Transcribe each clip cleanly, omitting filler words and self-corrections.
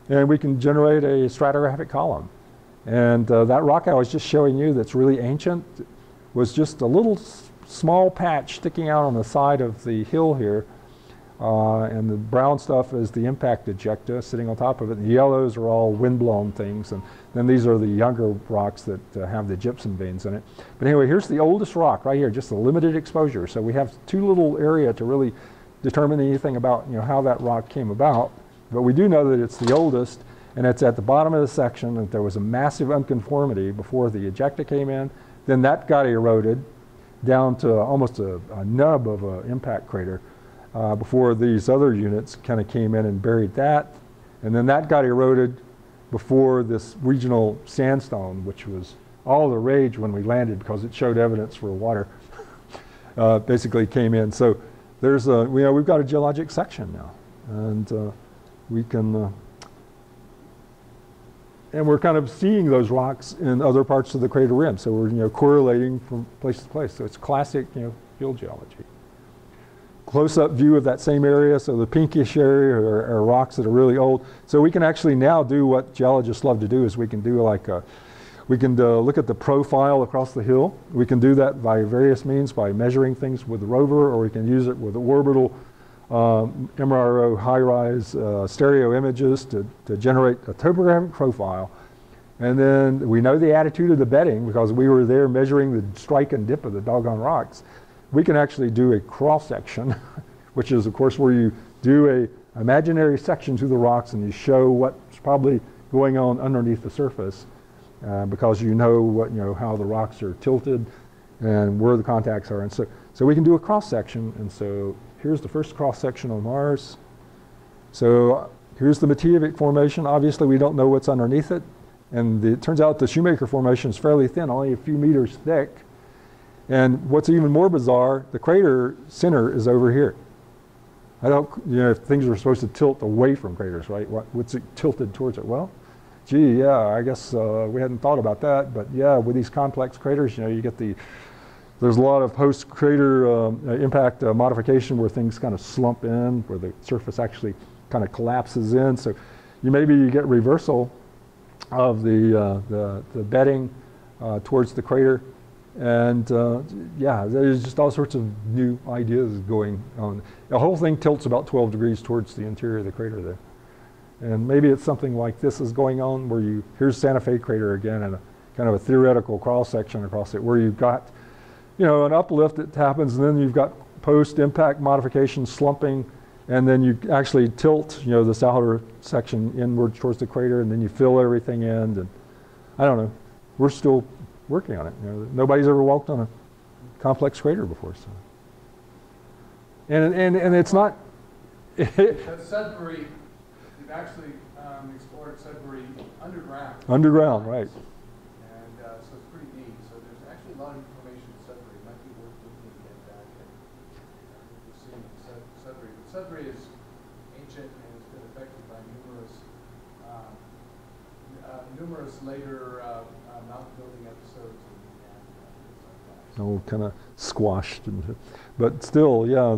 and we can generate a stratigraphic column. And that rock I was just showing you that's really ancient was just a little small patch sticking out on the side of the hill here. And the brown stuff is the impact ejecta sitting on top of it. The yellows are all windblown things, and then these are the younger rocks that have the gypsum veins in it. But anyway, here's the oldest rock right here, just a limited exposure. So we have too little area to really determine anything about how that rock came about. But we do know that it's the oldest, and it's at the bottom of the section, and there was a massive unconformity before the ejecta came in. Then that got eroded down to almost a nub of an impact crater. Before these other units kind of came in and buried that. And then that got eroded before this regional sandstone, which was all the rage when we landed because it showed evidence for water, basically came in. So there's we've got a geologic section now. And we can, and we're kind of seeing those rocks in other parts of the crater rim. So we're correlating from place to place. So it's classic field geology. Close-up view of that same area, so the pinkish area are rocks that are really old. So we can actually now do what geologists love to do, is we can do we can look at the profile across the hill. We can do that by various means, by measuring things with the rover, or we can use it with the orbital MRO high-rise stereo images to generate a topographic profile. And then we know the attitude of the bedding because we were there measuring the strike and dip of the doggone rocks. We can actually do a cross-section, which is, of course, where you do a imaginary section through the rocks and you show what's probably going on underneath the surface, because you know how the rocks are tilted and where the contacts are. And so we can do a cross-section. And so here's the first cross-section on Mars. So here's the Mattia Formation. Obviously, we don't know what's underneath it. And it turns out the Shoemaker Formation is fairly thin, only a few meters thick. And what's even more bizarre, the crater center is over here. I don't, if things are supposed to tilt away from craters, right? What's it tilted towards it? Well, gee, yeah, I guess we hadn't thought about that. But yeah, with these complex craters, you get there's a lot of post-crater impact modification where things kind of slump in, where the surface actually kind of collapses in. So maybe you get reversal of the bedding towards the crater. And yeah, there's just all sorts of new ideas going on. The whole thing tilts about 12 degrees towards the interior of the crater there. And maybe it's something like this is going on, where here's Santa Fe crater again, and a kind of a theoretical cross-section across it, where you've got, an uplift that happens, and then you've got post-impact modification slumping, and then you actually tilt, this outer section inward towards the crater, and then you fill everything in. And I don't know, we're still working on it. Nobody's ever walked on a complex crater before, so. And it's not. Sudbury, you've actually explored Sudbury underground. Underground, right. And so it's pretty neat. So there's actually a lot of information in Sudbury. It might be worth looking to get back and seeing Sudbury. But Sudbury is ancient and has been affected by numerous later mountain building episodes and things like that. Oh, kind of squashed, but still, yeah.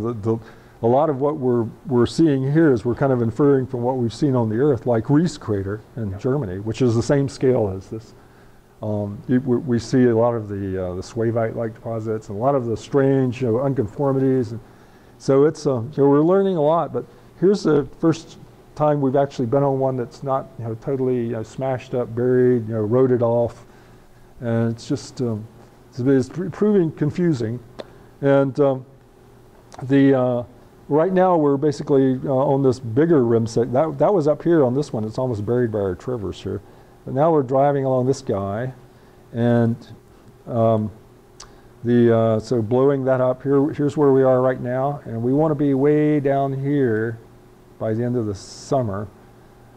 A lot of what we're seeing here is we're kind of inferring from what we've seen on the Earth, like Reese crater in Germany, which is the same scale as this. We see a lot of the swavite-like deposits and a lot of the strange unconformities. And so it's we're learning a lot. But here's the first time we've actually been on one that's not totally smashed up, buried, eroded off, and it's just it's proving confusing. And right now we're basically on this bigger rim set. That was up here on this one. It's almost buried by our traverse here. But now we're driving along this guy, and so blowing that up here. Here's where we are right now, and we want to be way down here by the end of the summer,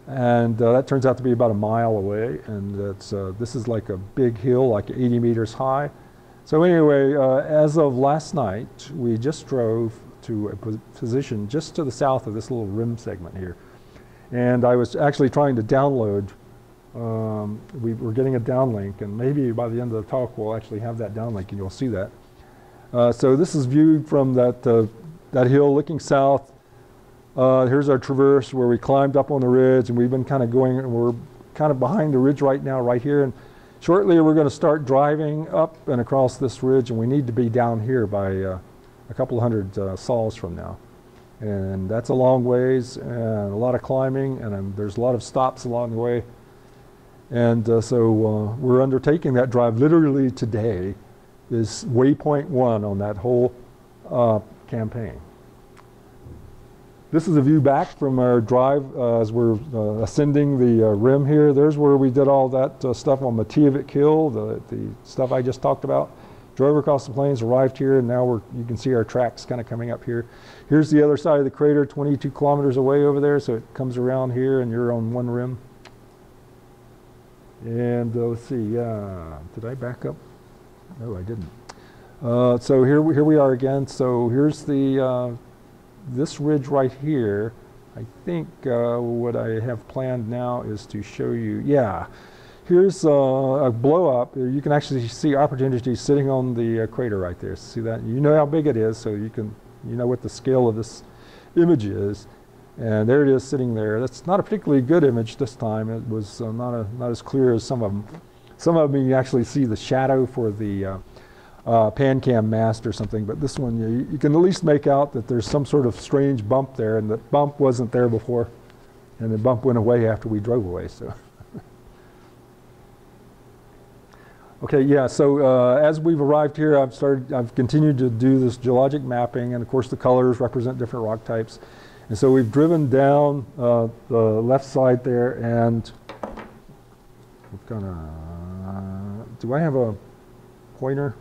and that turns out to be about a mile away. And this is like a big hill, like 80 meters high. So anyway, as of last night, we just drove to a position just to the south of this little rim segment here. And I was actually trying to download, we were getting a downlink, and maybe by the end of the talk we'll actually have that downlink and you'll see that. So this is viewed from that hill looking south. Here's our traverse where we climbed up on the ridge, and we've been kind of going, and we're kind of behind the ridge right now, right here. And shortly we're going to start driving up and across this ridge, and we need to be down here by a couple hundred sols from now. And that's a long ways, and a lot of climbing, and there's a lot of stops along the way. And so we're undertaking that drive literally today is waypoint 1 on that whole campaign. This is a view back from our drive as we're ascending the rim here. There's where we did all that stuff on Mattia Hill, the stuff I just talked about. Drove across the plains, arrived here, and now you can see our tracks kind of coming up here. Here's the other side of the crater, 22 kilometers away over there, so it comes around here and you're on one rim. And let's see, did I back up? No, I didn't. So here we are again. So here's the this ridge right here. I think what I have planned now is to show you, here's a blow up. You can actually see opportunity sitting on the crater right there. See that? You know how big it is, so you know what the scale of this image is. And there it is sitting there. That's not a particularly good image this time. It was not as clear as some of them. Some of them you actually see the shadow for the PanCam mast or something, but this one you can at least make out that there's some sort of strange bump there, and the bump wasn't there before, and the bump went away after we drove away. So, okay, so as we've arrived here, I've continued to do this geologic mapping, and of course the colors represent different rock types. And so we've driven down the left side there, and we've got do I have a pointer?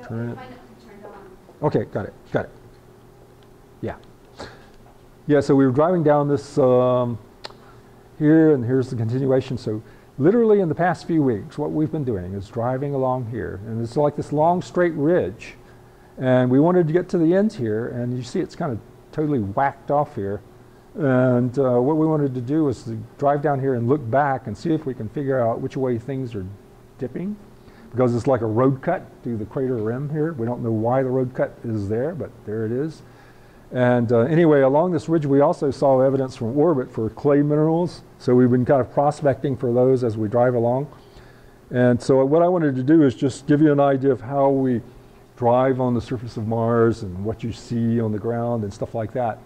Turn it. Okay, got it. Yeah, so we were driving down this here, and here's the continuation. So literally in the past few weeks, what we've been doing is driving along here, and it's like this long straight ridge, and we wanted to get to the end here, and you see it's kind of totally whacked off here. And what we wanted to do was to drive down here and look back and see if we can figure out which way things are dipping, because it's like a road cut through the crater rim here. We don't know why the road cut is there, but there it is. And anyway, along this ridge we also saw evidence from orbit for clay minerals, so we've been kind of prospecting for those as we drive along. And so what I wanted to do is just give you an idea of how we drive on the surface of Mars and what you see on the ground and stuff like that,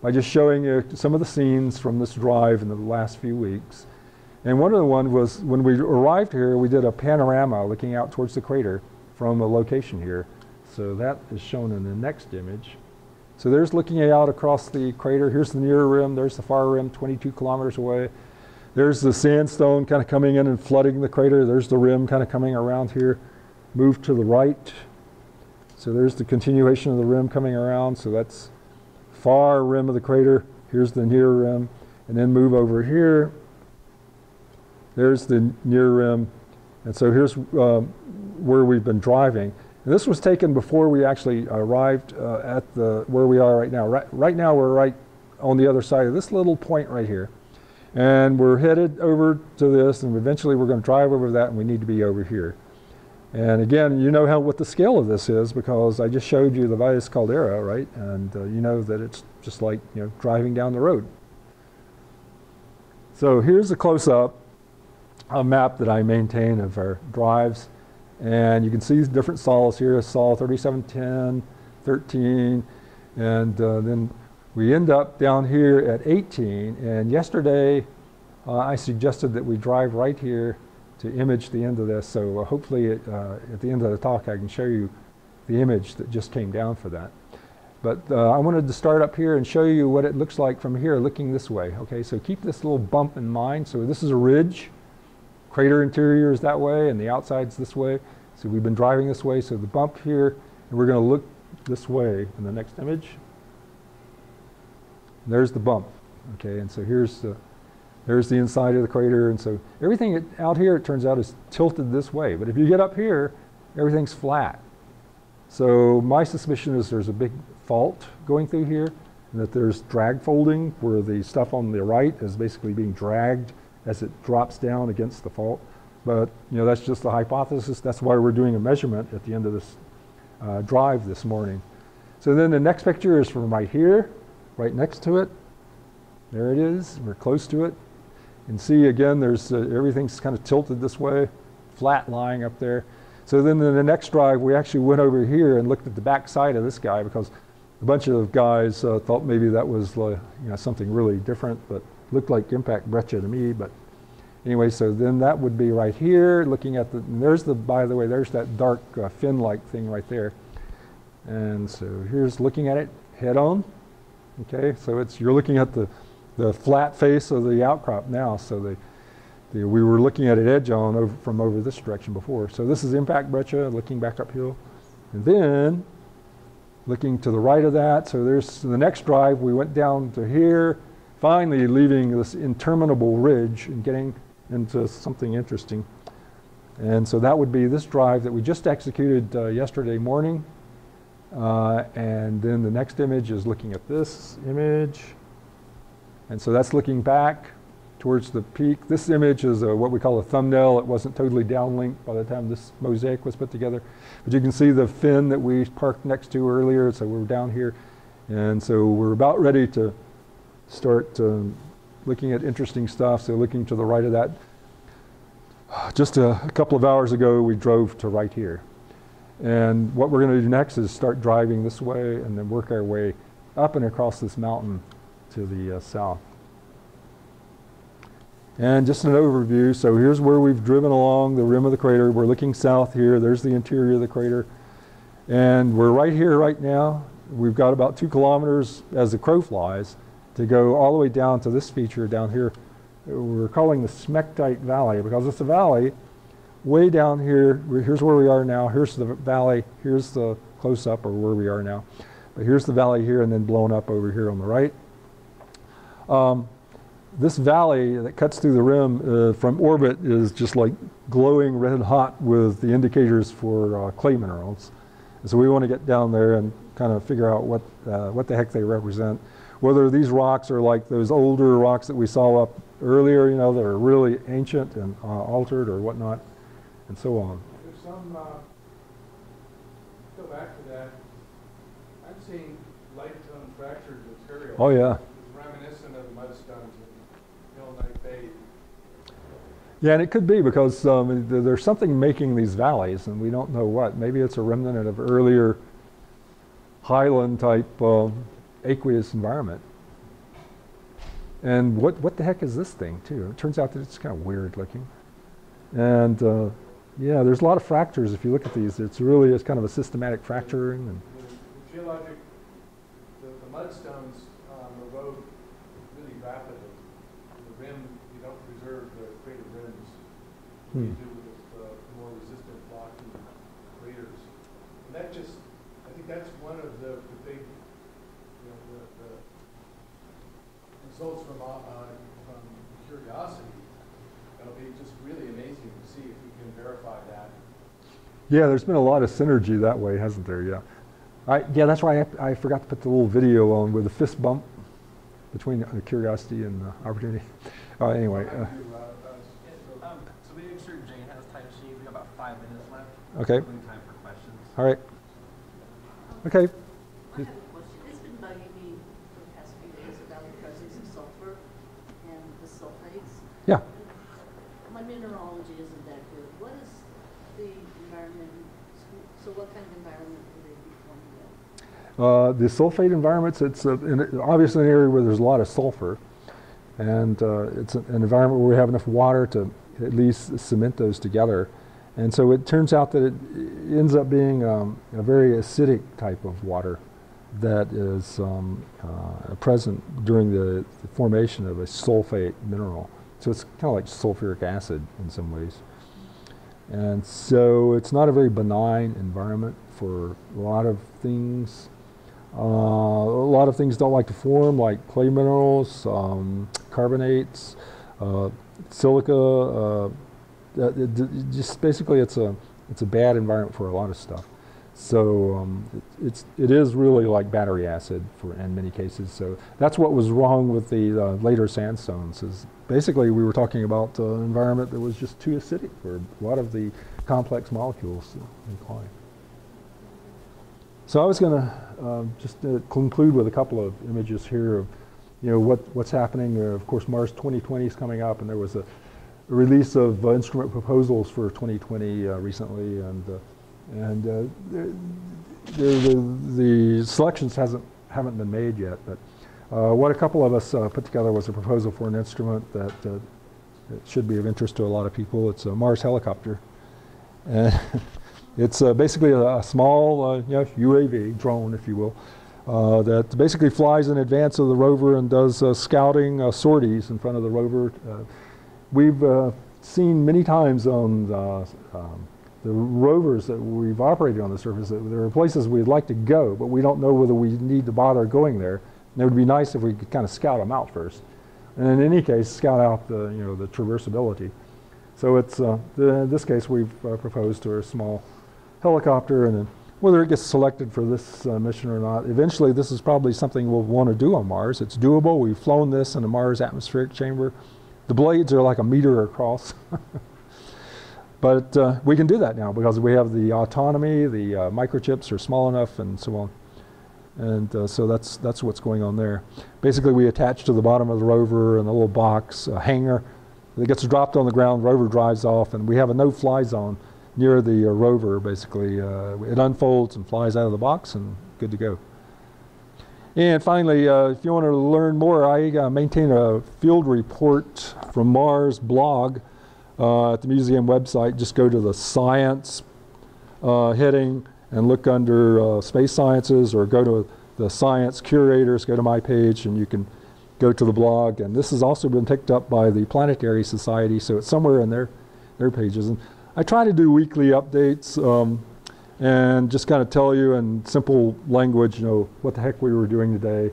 by just showing you some of the scenes from this drive in the last few weeks. And one of the ones was when we arrived here, we did a panorama looking out towards the crater from a location here. So that is shown in the next image. So there's looking out across the crater. Here's the near rim, there's the far rim, 22 kilometers away. There's the sandstone kind of coming in and flooding the crater. There's the rim kind of coming around here. Move to the right. So there's the continuation of the rim coming around. So that's far rim of the crater. Here's the near rim. And then move over here. There's the near rim. And so here's where we've been driving. And this was taken before we actually arrived at where we are right now. Right now we're right on the other side of this little point right here. And we're headed over to this, and eventually we're going to drive over that, and we need to be over here. And again, you know what the scale of this is, because I just showed you the Valles Caldera, right? And you know that it's just like driving down the road. So here's a close-up map that I maintain of our drives. And you can see different sols here, sol 3710, 13, and then we end up down here at 18. And yesterday I suggested that we drive right here to image the end of this. So hopefully at the end of the talk I can show you the image that just came down for that. But I wanted to start up here and show you what it looks like from here looking this way. Okay, so keep this little bump in mind. So this is a ridge. Crater interior is that way, and the outside's this way. So we've been driving this way, so the bump here, and we're going to look this way in the next image. And there's the bump, okay, and so there's the inside of the crater, and so everything out here, it turns out, is tilted this way. But if you get up here, everything's flat. So my suspicion is there's a big fault going through here, and that there's drag folding, where the stuff on the right is basically being dragged as it drops down against the fault. But that's just the hypothesis. That's why we're doing a measurement at the end of this drive this morning. So then the next picture is from right here, right next to it. There it is. We're close to it. And see again, there's everything's kind of tilted this way, flat lying up there. So then in the next drive, we actually went over here and looked at the back side of this guy because a bunch of guys thought maybe that was something really different, but looked like impact breccia to me. But anyway, so then that would be right here, looking at and there's by the way, there's that dark fin-like thing right there. And so here's looking at it head on. Okay, so you're looking at the flat face of the outcrop now. So we were looking at it edge on from over this direction before. So this is impact breccia looking back uphill. And then looking to the right of that, so there's the next drive, we went down to here, finally leaving this interminable ridge and getting into something interesting. And so that would be this drive that we just executed yesterday morning. And then the next image is looking at this image. And so that's looking back towards the peak. This image is what we call a thumbnail. It wasn't totally downlinked by the time this mosaic was put together. But you can see the fin that we parked next to earlier. So we're down here. And so we're about ready to start looking at interesting stuff. So looking to the right of that. Just a couple of hours ago, we drove to right here. And what we're going to do next is start driving this way and then work our way up and across this mountain to the south. And just an overview, so here's where we've driven along the rim of the crater. We're looking south here. There's the interior of the crater. And we're right here right now. We've got about 2 kilometers as the crow flies to go all the way down to this feature down here. We're calling the Smectite Valley because it's a valley way down here. Here's where we are now. Here's the valley. Here's the close-up of where we are now. But here's the valley here and then blown up over here on the right. This valley that cuts through the rim from orbit is just like glowing red hot with the indicators for clay minerals. And so we want to get down there and kind of figure out what the heck they represent. Whether these rocks are like those older rocks that we saw up earlier, that are really ancient and altered or whatnot, and so on. There's some, go back to that, I'm seeing light tone fractured material. Oh yeah. Reminiscent of the mudstones in Hill Knight Bay. Yeah, and it could be because there's something making these valleys, and we don't know what. Maybe it's a remnant of earlier highland type aqueous environment. And what the heck is this thing too? It turns out that it's kind of weird looking. And yeah, there's a lot of fractures if you look at these. It's kind of a systematic fracturing. And the geologic, the mudstones erode really rapidly. The rim, you don't preserve the crater rims. You do with more resistant rocky craters. And that just, I think that's one of the big, the results from curiosity. It'll be just really amazing to see if we can verify that. yeah, there's been a lot of synergy that way, hasn't there? Yeah. Yeah, that's why I forgot to put the little video on with the fist bump between curiosity and opportunity. Anyway. So we make sure Jane has time sheet. We have about 5 minutes left. Okay. Including time for questions. All right. Okay. I have a question. It's been bugging me for the past few days about the presence of sulfur and the sulfates. Yeah. My mineralogy isn't that good. What is the environment? So what kind of environment will they be forming in? The sulfate environments, it's obviously an area where there's a lot of sulfur. And it's an environment where we have enough water to at least cement those together. And so it turns out that it ends up being a very acidic type of water that is present during the formation of a sulfate mineral. So it's kind of like sulfuric acid in some ways. And so it's not a very benign environment for a lot of things. A lot of things don't like to form, like clay minerals, carbonates, silica. Just basically, it's a bad environment for a lot of stuff. So it is really like battery acid in many cases. So that's what was wrong with the later sandstones. Is basically we were talking about an environment that was just too acidic for a lot of the complex molecules in clay. So I was going to just conclude with a couple of images here of, what's happening. Of course, Mars 2020 is coming up, and there was a release of instrument proposals for 2020 recently, and the selections haven't been made yet. But what a couple of us put together was a proposal for an instrument that it should be of interest to a lot of people. It's a Mars helicopter. And it's basically a small UAV, drone if you will, that basically flies in advance of the rover and does scouting sorties in front of the rover. We've seen many times on the rovers that we've operated on the surface that there are places we'd like to go, but we don't know whether we need to bother going there. And it would be nice if we could kind of scout them out first. And in any case, scout out the traversability. So it's in this case we've proposed to a small helicopter, and whether it gets selected for this mission or not, eventually this is probably something we'll want to do on Mars. It's doable. We've flown this in a Mars atmospheric chamber. The blades are like a meter across. But we can do that now because we have the autonomy, the microchips are small enough, and so on. And so that's what's going on there. Basically, we attach to the bottom of the rover in a little box, a hanger. It gets dropped on the ground, rover drives off, and we have a no-fly zone near the rover, basically. It unfolds and flies out of the box, and good to go. And finally, if you want to learn more, I maintain a field report from Mars blog at the museum website. Just go to the science heading and look under space sciences, or go to the science curators, go to my page, and you can go to the blog. And this has also been picked up by the Planetary Society, so it's somewhere in their pages. And I try to do weekly updates and just kind of tell you in simple language, what the heck we were doing today,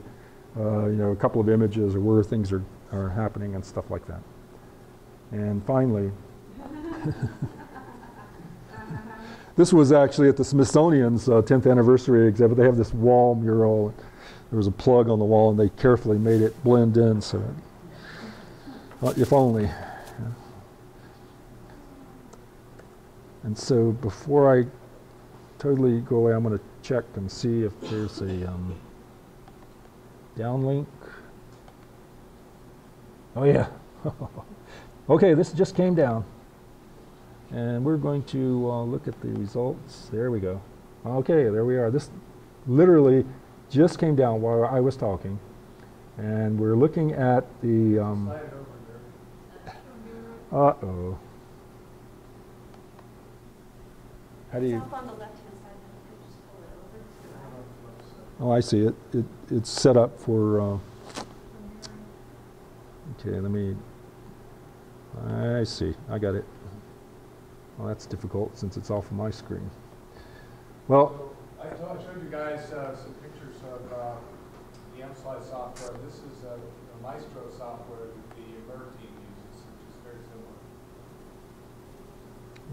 a couple of images or where things are happening and stuff like that. And finally, this was actually at the Smithsonian's 10th anniversary exhibit. They have this wall mural. There was a plug on the wall, and they carefully made it blend in. So, if only. And so, before I totally go away, I'm going to check and see if there's a downlink. Oh yeah. Okay, this just came down. And we're going to look at the results. There we go. Okay, there we are. This literally just came down while I was talking. And we're looking at the... uh-oh. How do you... It's up on the left-hand side, then you can just pull it over. Oh, I see it. It's set up for... okay, let me... I see. I got it. Well, that's difficult since it's off of my screen. Well, so I showed you guys some pictures of the M-Slide software. This is the Maestro software that the MER team uses, which is very similar.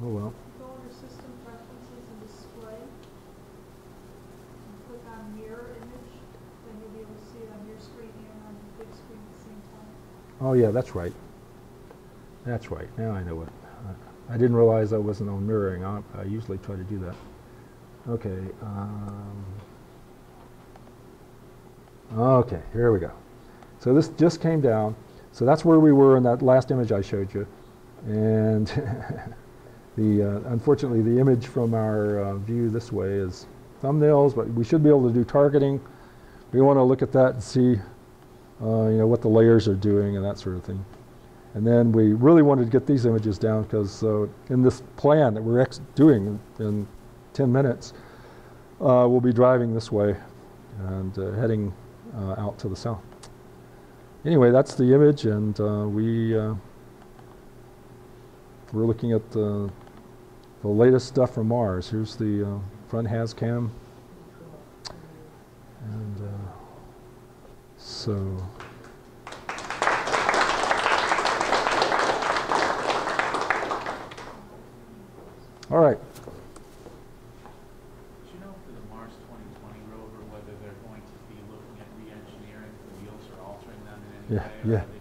oh well. Go under System Preferences and Display, and click on Mirror Image, then you'll be able to see it on your screen and on the big screen at the same time. Oh yeah, that's right. That's right. Now I know it. I didn't realize I wasn't on mirroring. I usually try to do that. Okay. Okay, here we go. So this just came down. So that's where we were in that last image I showed you. And unfortunately, the image from our view this way is thumbnails, but we should be able to do targeting. We want to look at that and see what the layers are doing and that sort of thing. And then we really wanted to get these images down because in this plan that we're doing in 10 minutes, we'll be driving this way and heading out to the south. Anyway, that's the image, and we're looking at the latest stuff from Mars. Here's the front has cam. And so... All right. Do you know for the Mars 2020 rover whether they're going to be looking at re-engineering the wheels or altering them in any way? Yeah. Or